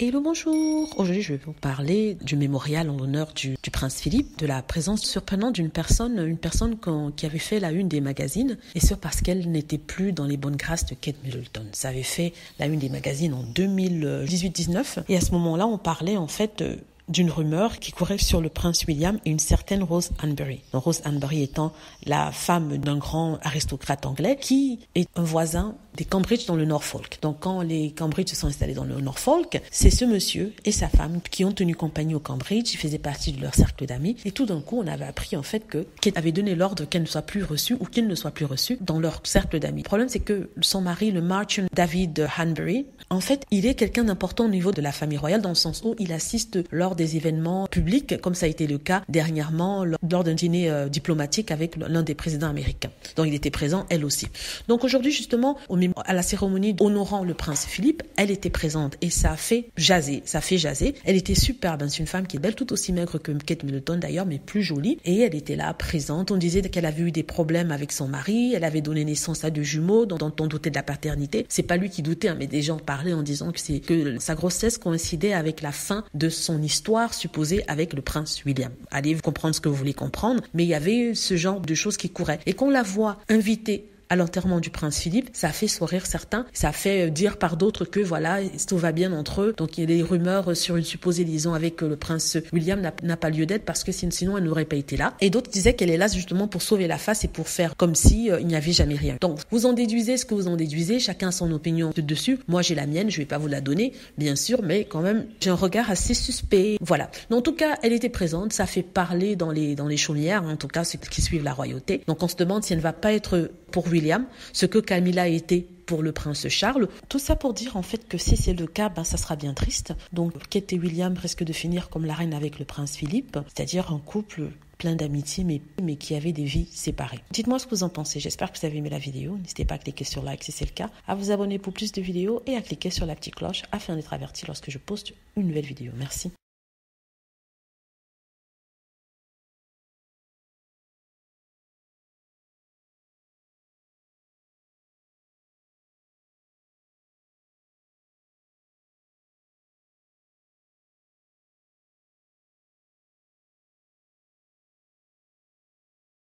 Hello, bonjour. Aujourd'hui, je vais vous parler du mémorial en l'honneur du prince Philippe, de la présence surprenante d'une personne, qui avait fait la une des magazines, et ce parce qu'elle n'était plus dans les bonnes grâces de Kate Middleton. Ça avait fait la une des magazines en 2018-19, et à ce moment-là, on parlait en fait d'une rumeur qui courait sur le prince William et une certaine Rose Hanbury. Donc, Rose Hanbury étant la femme d'un grand aristocrate anglais qui est un voisin des Cambridge dans le Norfolk. Donc quand les Cambridge se sont installés dans le Norfolk, c'est ce monsieur et sa femme qui ont tenu compagnie au Cambridge. Ils faisaient partie de leur cercle d'amis. Et tout d'un coup, on avait appris en fait que Kate avait donné l'ordre qu'elle ne soit plus reçue ou qu'il ne soit plus reçu dans leur cercle d'amis. Le problème, c'est que son mari, le Marchant David Hanbury, en fait, il est quelqu'un d'important au niveau de la famille royale dans le sens où il assiste lors des événements publics, comme ça a été le cas dernièrement lors d'un dîner diplomatique avec l'un des présidents américains. Donc il était présent, elle aussi. Donc aujourd'hui, justement, à la cérémonie honorant le prince Philippe, elle était présente et ça fait jaser. Elle était superbe, c'est une femme qui est belle, tout aussi maigre que Kate Middleton d'ailleurs, mais plus jolie. Et elle était là, présente. On disait qu'elle avait eu des problèmes avec son mari, elle avait donné naissance à 2 jumeaux dont on doutait de la paternité. C'est pas lui qui doutait, mais des gens parlaient en disant que sa grossesse coïncidait avec la fin de son histoire supposée avec le prince William. Allez comprendre ce que vous voulez comprendre, mais il y avait ce genre de choses qui couraient. Et qu'on la voit invitée à l'enterrement du prince Philippe, ça fait sourire certains, ça fait dire par d'autres que voilà, tout va bien entre eux. Donc il y a des rumeurs sur une supposée liaison avec le prince William n'a pas lieu d'être parce que sinon elle n'aurait pas été là. Et d'autres disaient qu'elle est là justement pour sauver la face et pour faire comme si il n'y avait jamais rien. Donc vous en déduisez ce que vous en déduisez, chacun a son opinion dessus. Moi j'ai la mienne, je vais pas vous la donner, bien sûr, mais quand même j'ai un regard assez suspect. Voilà. Donc, en tout cas, elle était présente, ça fait parler dans les chaumières, en tout cas ceux qui suivent la royauté. Donc on se demande si elle ne va pas être pour William, ce que Camilla était pour le prince Charles. Tout ça pour dire en fait que si c'est le cas, ça sera bien triste. Donc Kate et William risquent de finir comme la reine avec le prince Philippe, c'est-à-dire un couple plein d'amitié mais qui avait des vies séparées. Dites-moi ce que vous en pensez. J'espère que vous avez aimé la vidéo. N'hésitez pas à cliquer sur like si c'est le cas, à vous abonner pour plus de vidéos et à cliquer sur la petite cloche afin d'être averti lorsque je poste une nouvelle vidéo. Merci.